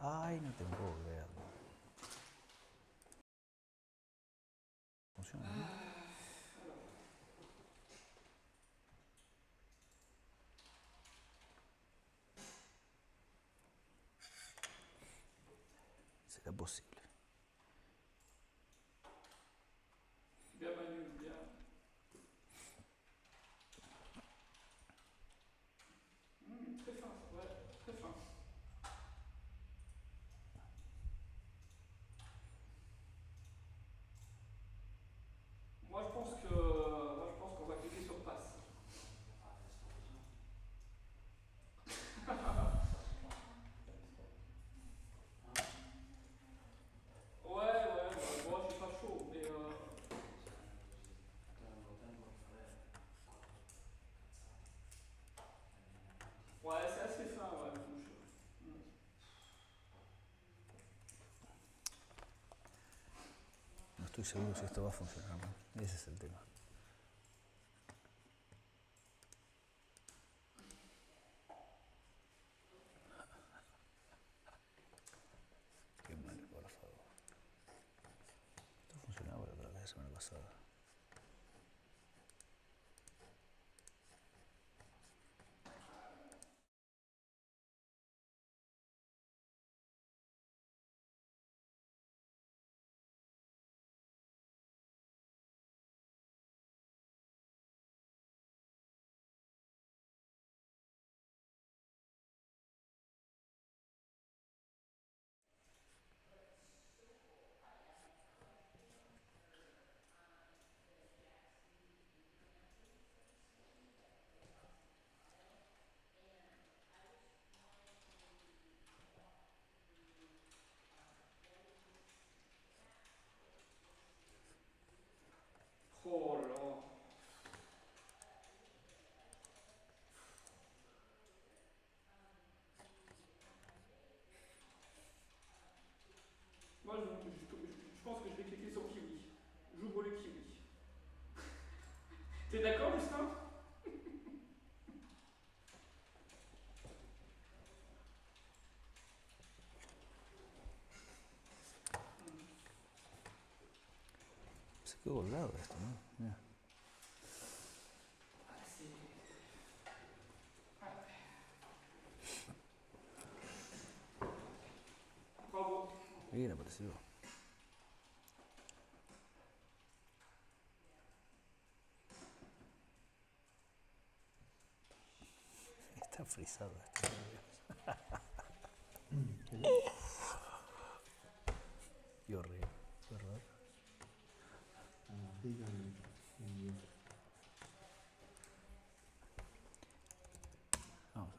Ay, no te puedo creer. Funciona, ¿no? ¿Será posible? Bien Manu, bien. Très fin, ouais, très fin. Moi je pense qu'on va cliquer sur passe. Ouais, bah, bon, je suis pas chaud, mais ouais, c'est assez fin, ouais, le touche. No estoy seguro si esto va a funcionar, ¿no? Ese es el tema. Qué mal, por favor. Esto funcionaba la otra vez, la semana pasada. Oh là là. Moi je pense que je vais cliquer sur kiwi. J'ouvre le kiwi. T'es d'accord, Justin? Se quedó colgado esto, ¿no? Mira. Bravo. Bien, apareció. Está frisado esto. Y horrible, ¿verdad? Vamos.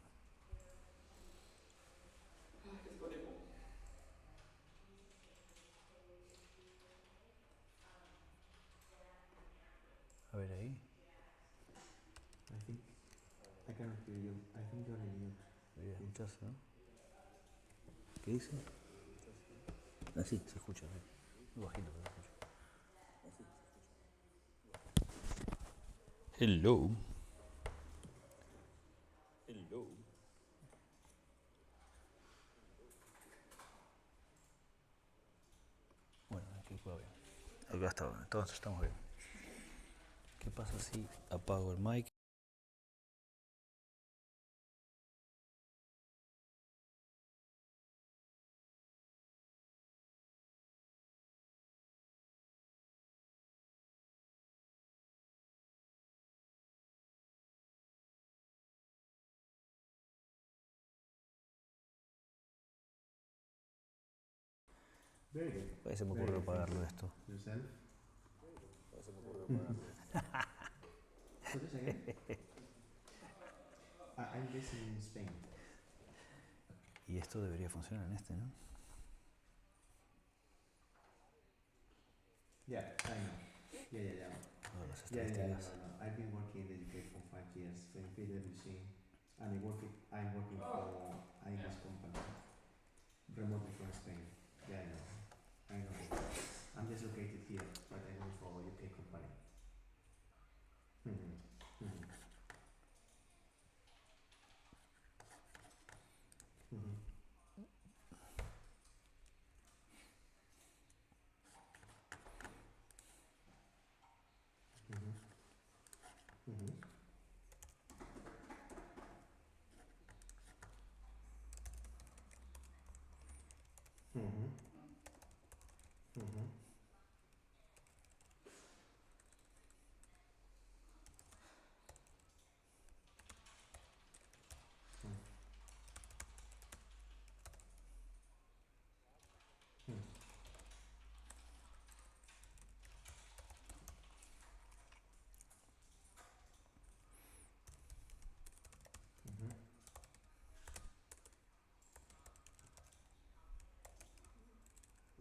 Qu'est-ce qu'on est bon. A ver ahí. I think I cannot hear you. I think you're in mute. Debería escucharse, ¿no? ¿Qué dice? Ah, sí, se escucha. Sí. Muy bajito, pero se escucha. Hello. Hello. Bueno, aquí puedo bien. Acá está, entonces estamos bien. ¿Qué pasa si apago el mic? Very good. Ahí se me ocurrió apagarlo esto. Yourself? Ahí se me ocurrió apagarlo. So this again? I'm based in Spain. Y esto debería funcionar en este, ¿no? Yeah, I know. Yeah. Todas las Yeah, estadísticas. no. I've been working in the UK for 5 years in PwC, and I'm working for IB's company, remotely from Spain. Yeah, I know. I'm just located here, but I work for a UK company.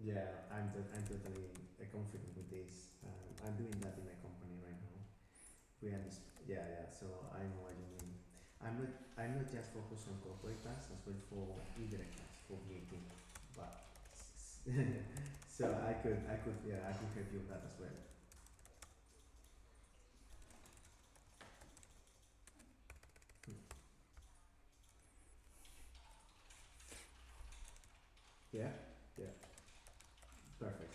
Yeah, I'm totally confident with this. I'm doing that in my company right now. Yeah. So I know what you mean. I'm not just focused on corporate tax as well for indirect tax for VAT, but so I could help you with that as well. Hmm. Yeah, yeah, perfect.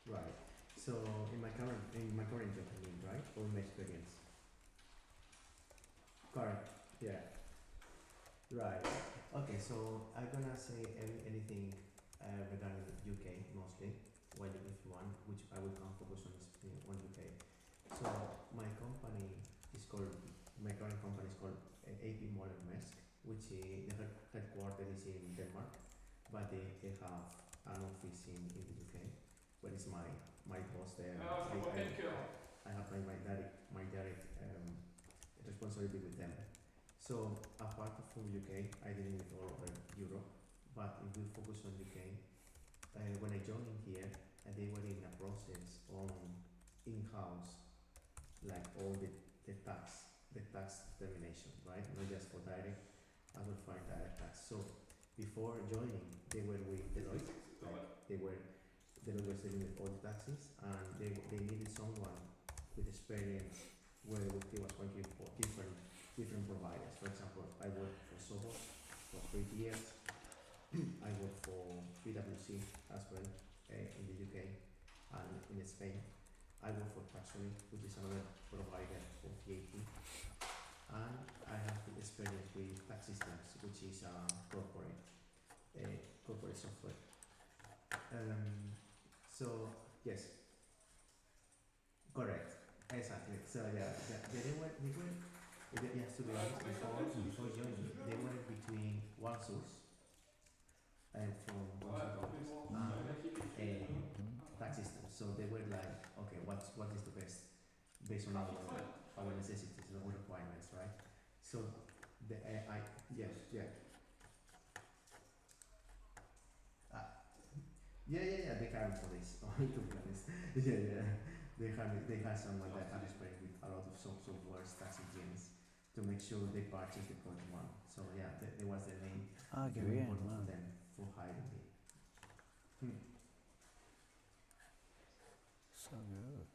Right. So in my current job, I mean, right, or in my experience. Correct. Yeah. Right. Okay. So I'm gonna say anything regarding the UK mostly. Well, if you want, which I will come focus on UK. So my company is called my current company is called AP Moller Maersk, which the headquarters is in Denmark, but they have an office in the UK. Where is my boss there? I have my direct responsibility with them. So apart from UK, I deal with all over Europe. But if we focus on UK, when I joined in here, they were in a process on in-house, like all the tax determination, right? Not just for direct, as well for indirect tax. So before joining, they were with Deloitte, like Deloitte was dealing with all the taxes, and they needed someone with experience where they was working for different providers. For example, I worked for Soho for 3 years. I worked for PwC as well in the UK and in Spain. I work for Taxory, which is another provider for VAT, and I have experience with tax systems, which is corporate software. So yes, correct, exactly. So yes, to be honest, before joining, they were between one source and from and tax systems. So they were like, okay, what is the best based on our necessities and our requirements, right? So the I yes, yeah. Uh, yeah, they hired for this, to be honest. Yeah. They had someone that had experience with a lot of softwares, tax engines, to make sure they purchase the correct one. So yeah, that was Ah, the qué main bien, point for man. them for hiring me. Hmm. So good.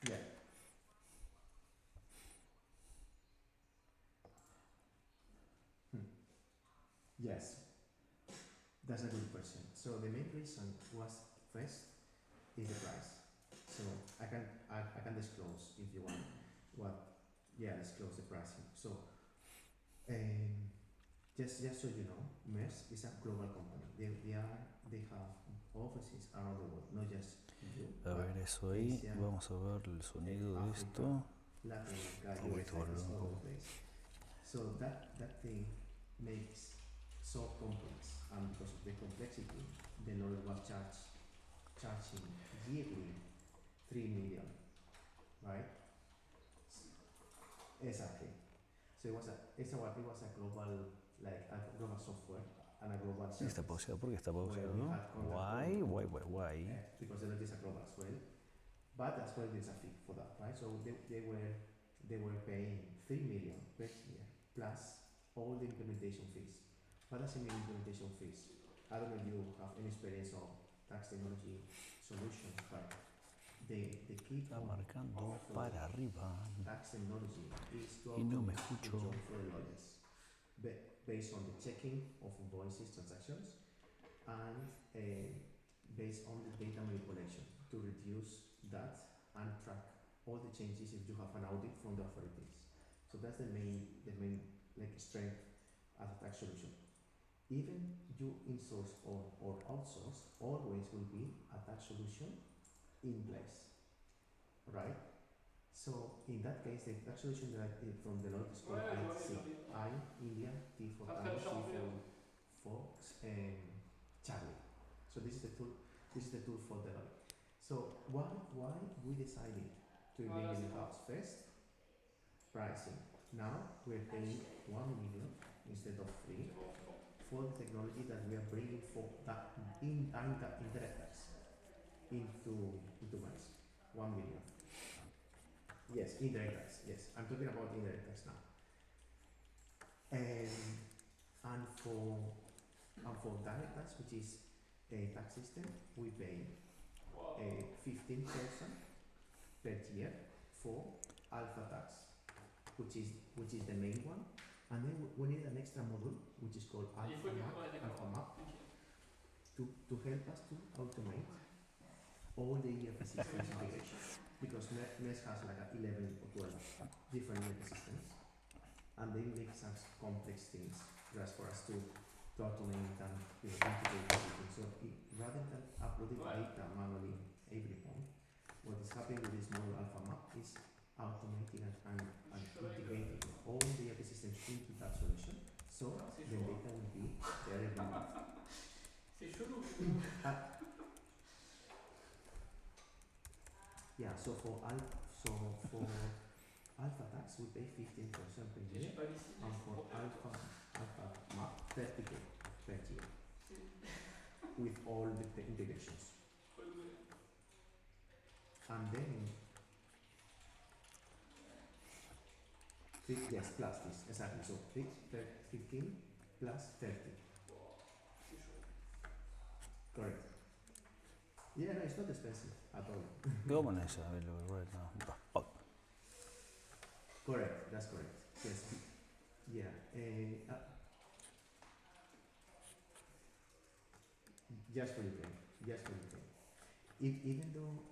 Yeah. Hmm. Yes, that's a good question. So the main reason was first is the price. So I can disclose if you want what disclose the pricing. So um, just so you know, Maersk is a global company. They have offices around the world, not just EU, A ver but eso ahí. Asia, Vamos a ver el sonido de Africa, esto. Latin America, Un poquito USA, volver it's un all over the poco. place. So that thing makes so complex, and because of the complexity, the lawyer was charging yearly 3 million, right? Exactly. So it was a global software and a global ¿Y está service pauseado? ¿Por qué está where we pauseado? had contact all Why? over the Why, world. why, why? Because the is a global as well, but as well there's a fee for that, right? So they were paying 3 million per year plus all the implementation fees. What does it mean implementation fees? I don't know if you have any experience of tax technology solutions, but the key Está point marcando for para arriba. tax technology is to Y no me automate the escucho. job for the lawyers based on the checking of invoices, transactions, and based on the data manipulation to reduce that and track all the changes if you have an audit from the authorities. So that's the main like strength as a tax solution. Even you insource or outsource, always will be a tax solution in place, right? So in that case, the tax solution that from the Deloitte is called IC, India, T for Tango, C for Fox, and Charlie. So this is the tool. This is the tool for develop. So why we decided to invest in the house first? Pricing. Now we're paying 1 million instead of 3 for the technology that we are bringing for that indirect tax into mass. 1 million. Yes, indirect tax. Yes, I'm talking about indirect tax now. And for direct tax, which is a tax system, we pay 15,000 per year for alpha tax, which is the main one, and then we need an extra module which is called alpha map to help us to automate all the ERP systems integration, because MES has like 11 or 12 different ERP systems, and they make some complex things just for us to automate and integrate everything. So rather than uploading data manually every point, what is happening with this model alpha map is automating and integrating all the ERP systems into that solution, so the data will be there every month. Yeah, so for alpha tax we pay 15% per year, and for alpha map 30k per year with all the integrations. And then yes, plus this, exactly. So 15 plus 30. Correct. Yeah, no, it's not expensive at all. Go on, this right now. Oh. Correct, that's correct. Yes. Yeah. Just for UK. Just for UK. Even though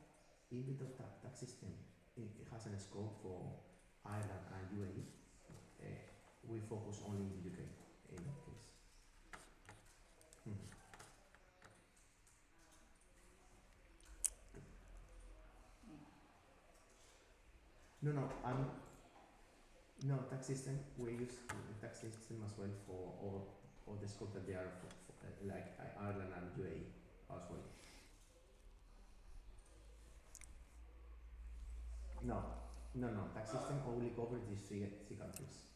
tax system it has a scope for Ireland and UAE, we focus only in the UK in that case. No, tax system, we use the tax system as well for all the scope that they are for like Ireland and UAE as well. No, tax system only covers these three countries.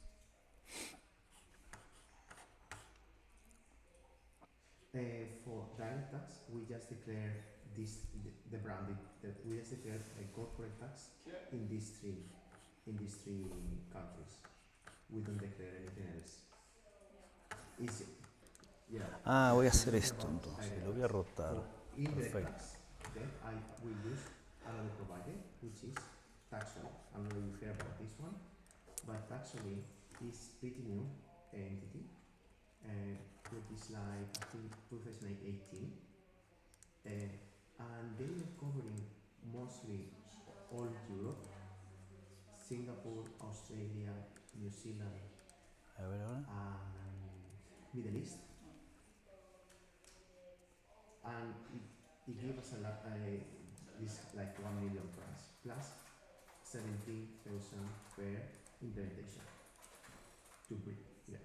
For direct tax, we just declare the branded. We just declare a corporate tax in these three countries. We don't declare anything else. Easy. Yeah. Ah, voy a hacer esto entonces, lo voy a rotar. Perfecto. Then we use another provider, which is Taxoly. I'm not really fair about this one, but Taxoly is pretty new entity, which is like I think 2018, and they are covering mostly all Europe, Singapore, Australia, New Zealand, and Middle East, and it gave us a lot. This like 1 million price plus 70,000 per implementation to bring. Yeah.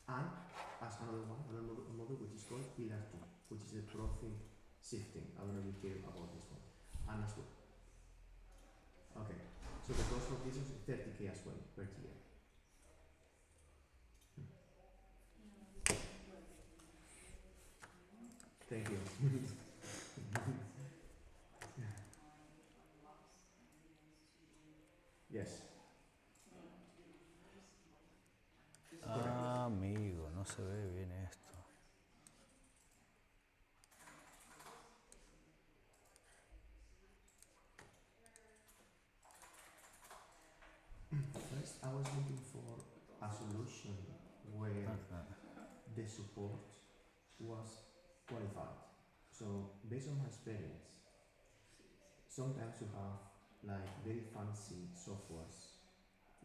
And as another model which is called Pillar 2, which is a profit shifting. I don't know if you care about this one. And as well. Okay. So the cost of this is 30k as well per year. Thank you. Yes. Ah, amigo, no se ve bien esto. First, I was looking for a solution where the support was qualified. So, based on my experience, sometimes you have like very fancy softwares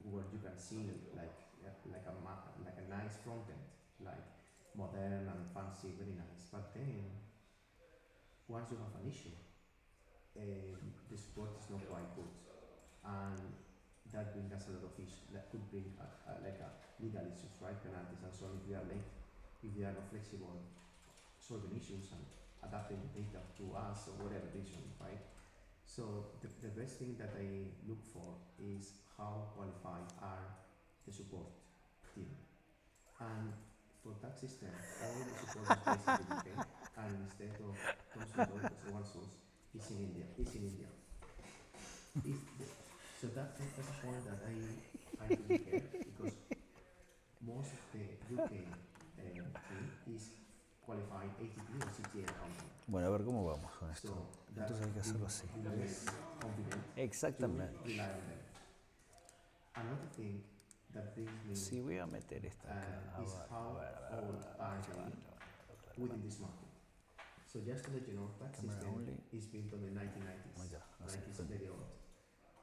where you can see like a nice front end, like modern and fancy, very nice. But then once you have an issue, the support is not quite good, and that brings us a lot of issues. That could bring a they are late, if they are not flexible, solving issues and adapting the data to us or whatever reason, right? So the best thing that I look for is how qualified are the support team. And for tax system, all the support is based in the UK, and instead of Thomson Reuters or OneSource, it's in India. So that's a point that I really care, because most of the UK team is qualified ATP or CTA accountant. Bueno, a ver cómo vamos con esto. So that Entonces hay que hacerlo así. be less confident to Exactamente. rely on them. Another thing that brings me Si voy a meter esta acá. is how old are they within this market. So just to let you know, tax Camera system only. is built on the 1990s. Oh, yeah, así, Like it's very old.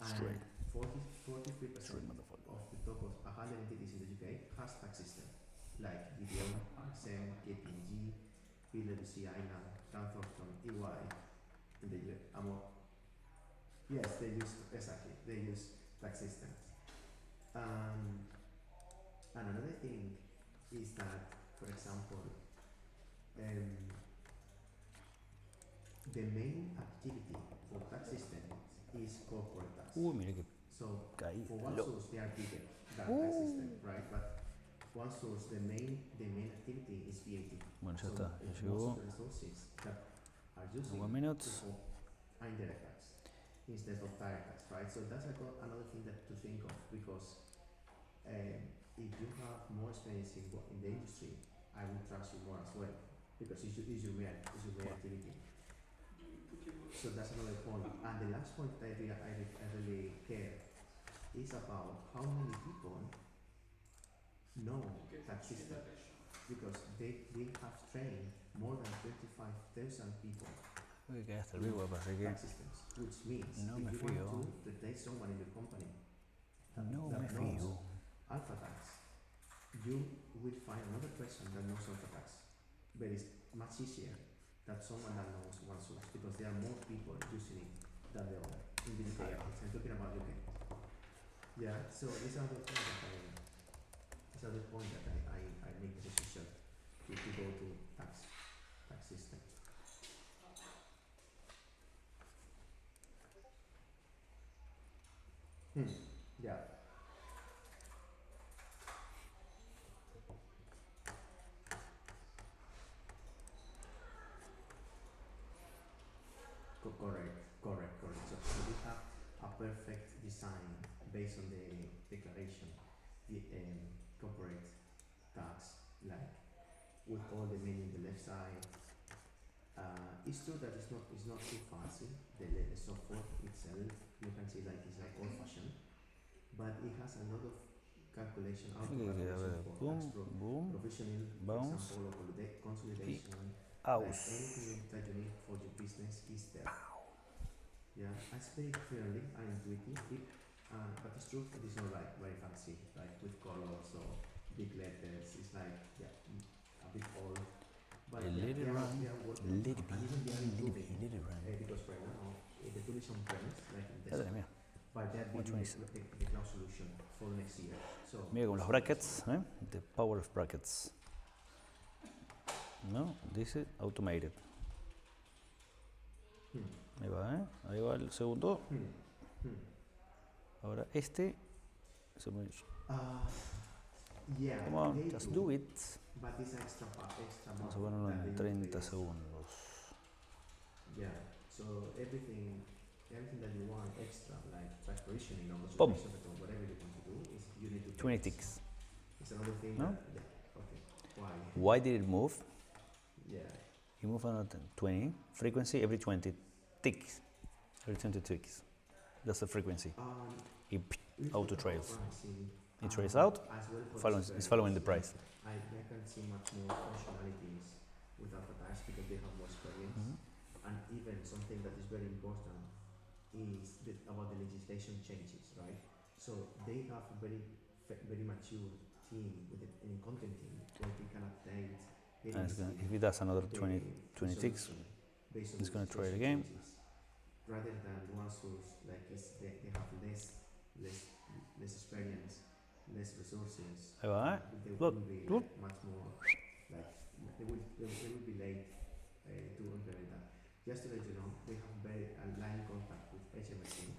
Straight. And 43% Straight motherfucker. of the top of 100 entities in the UK has tax system, like BDO, RSM, KPMG, PwC, Ireland, Thornton, EY, and they use yes, they use tax systems. And another thing is that, for example, the main activity for tax systems is corporate tax. Mira que So caí. for one source they are bigger than tax system, right? But one source, the main activity is VAT. Bueno, ya So está. Ya most llegó. of the resources that are using 1 minutes. are indirect tax instead of direct tax, right? So that's another thing that to think of, because if you have more experience in the industry, I would trust you more as well, because it's your main activity. So that's another point. And the last point that I really care is about how many people know tax system, because they have trained more than 25,000 people Uy, que hasta el vivo, parece que tax systems, which means no if me you fío. want to replace someone in your company No that me knows fío. alpha tax, you will find another person that knows alpha tax, but it's much easier than someone that knows one source, because there are more people using it than the other in the UK. I'm talking about UK. Yeah, so it's another point that I make the decision to go to tax system. Yeah. Correct. So we have a perfect design based on the declaration, the corporate tax, like with all the menu on the left side. It's true that it's not too fancy. The software itself, you can see like it's like old fashioned, but it has a lot of calculation, auto calculation for tax provisioning, for bounce, example, or consolidation. Aus. Like anything that you need for your business is there. Yeah, it's very friendly and intuitive, but it's true it is not like very fancy, like with colors or big letters. It's like a bit old. But they are working on it, and even they are improving because right now the tool is on premise, like in desktop, but they are building the cloud solution for next year. So mira con los brackets, the power of brackets. No, dice automated. Ahí va, ahí va el segundo. Ahora este. Yeah, come on, just do it. But it's extra Vamos a ponerlo en 30 segundos. Yeah, so everything that you want extra, like tax provisioning or whatever you want to do, is you need to 20 ticks. It's another thing. No? Okay. Why did it move? Yeah. It moved on 20. Frequency every 20 ticks. Every 20 ticks. That's the frequency. It auto trails. It trails out. It's following the price. I can see much more functionalities with advertisers because they have more experience. And even something that is very important is about the legislation changes, right? So they have a very mature team in content team where they can update. If it does another 20 ticks, it's going to try it again. Rather than one source, like they have less experience, less less resources. Alright. They Look, will be look. like much more like they will be late to implement that. Just to let you know, we have very line contact with HMRC,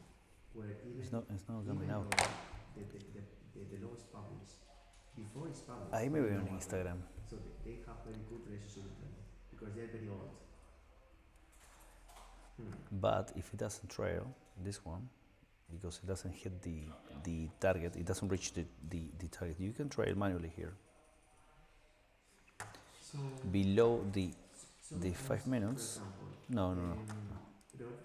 where It's not coming even out. though the law is published, before it's published, I may be on Instagram. so they have very good relationship with them because they're very old. But if it doesn't trail, this one, because it doesn't hit the target, it doesn't reach the target, you can trail manually here. So Below the so 5 minutes, no,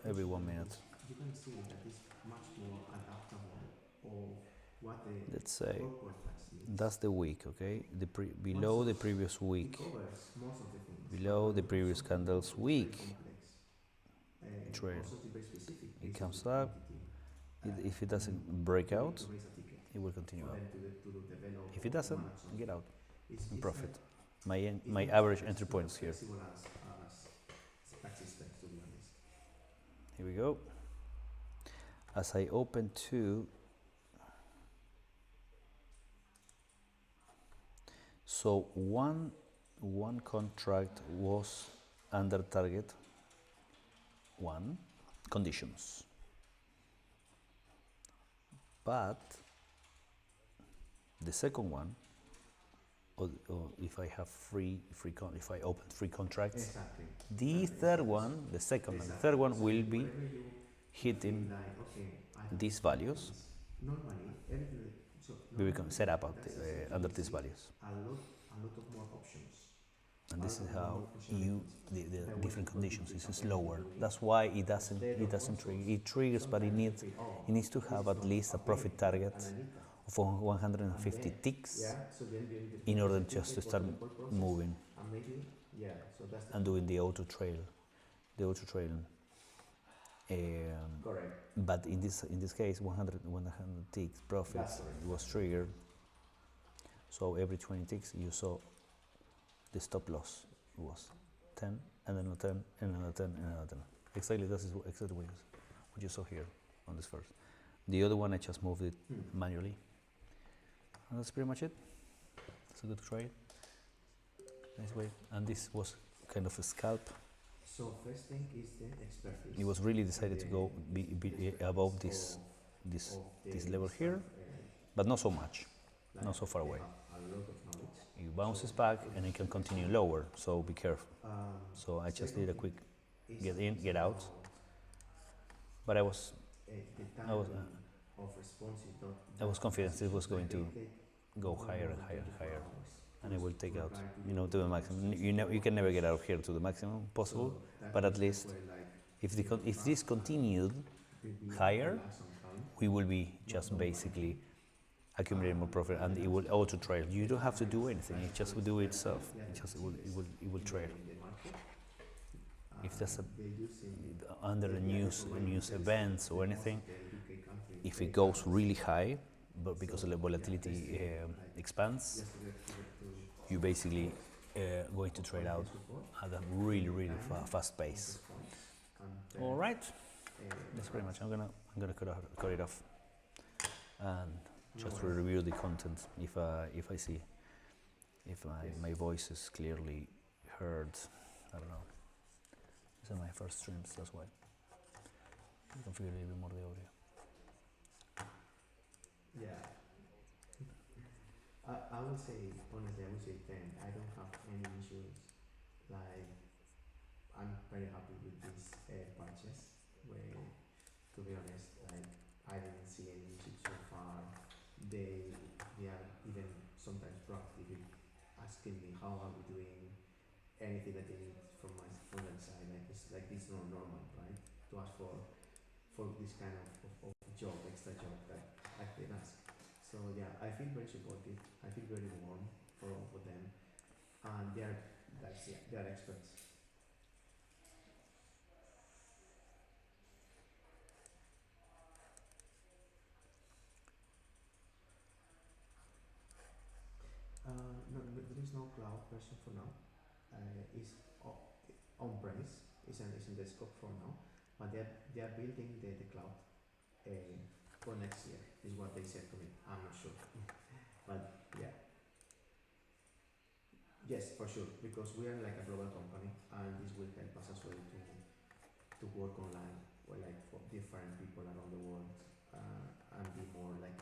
every 1 minute. You can see that it's much more adaptable of what the Let's say corporate tax needs. that's the week, okay? Below the previous week, It covers most of the things. below the previous candle's week, trail. Also it's very specific. It based comes on the up. quantity. If it doesn't break You need out, to raise a ticket it will continue for up. them to develop If it or doesn't, manage something. get out It's and profit. like, My it's average not entry point is here. flexible as tax systems, to be honest. Here we go. As I open two, so one contract was under target one conditions, but the second one, or if I have if I open free contracts, Exactly. the third one, the second and the third one will be Whenever you hitting feel like, okay, I have these values. normally everything so We become set up that's under these values, a lot of more options. and this is how the That different will conditions be is compared to slower. doing That's why it doesn't trigger. It triggers, but it needs to have at least a profit target of 150 ticks so then in order just to start moving and maybe so that's and doing the auto trail, correct. But in this case, 100 ticks profits was triggered. So every 20 ticks, you saw the stop loss was 10, and then a 10, and another 10, and another 10. Exactly, this is exactly what you saw here on this first. The other one, I just moved it manually. And that's pretty much it. It's a good trade. Nice way. And this was kind of a scalp. So first thing is the expertise. It was really decided to go be above this level here, but not so much, not so far away. A lot of knowledge. It bounces back and it can continue lower, so be careful. So I just did a quick get in, get out. But I was confident it was going to go higher and higher and higher, and it will take out, to the maximum. You can never get out here to the maximum possible, but at least if this continued higher, we will be just basically accumulating more profit, and it will auto trail. You don't have to do anything; it just will do itself. It will trail. If there's under the news events or anything, if it goes really high, but because the volatility expands, you basically going to trade out at a really fast pace. All right, that's pretty much. I'm gonna cut it off and just to review the content. If I see if my voice is clearly heard, I don't know. These are my first streams, that's why. You can figure a little bit more the audio. Yeah. I would say, honestly, I would say 10. I don't have any issues. Like, I'm very happy with these patches. Where, to be honest, like, I didn't see any issues so far. They are even sometimes proactive asking me how are we doing, anything that they need from their side. Like it's not normal, right? To ask for this kind of job, extra job that I can ask. So yeah, I feel very supportive. I feel very warm for them, and they are experts. No, there is no cloud version for now. It's on-premise. It's in the scope for now, but they are building the cloud for next year. Is what they said to me. I'm not sure. But yeah, yes, for sure, because we are like a global company, and this will help us as well to work online or like for different people around the world, and be more like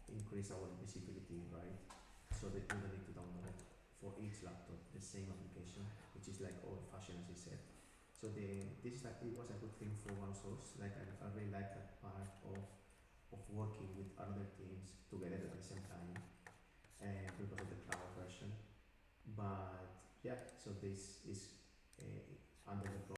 increase our visibility, right? So that we don't need to download for each laptop the same application, which is like old fashioned, as you said. So this is like, it was a good thing for one source. Like I really like that part of working with other teams together at the same time, and because of the cloud version. But yeah, so this is under the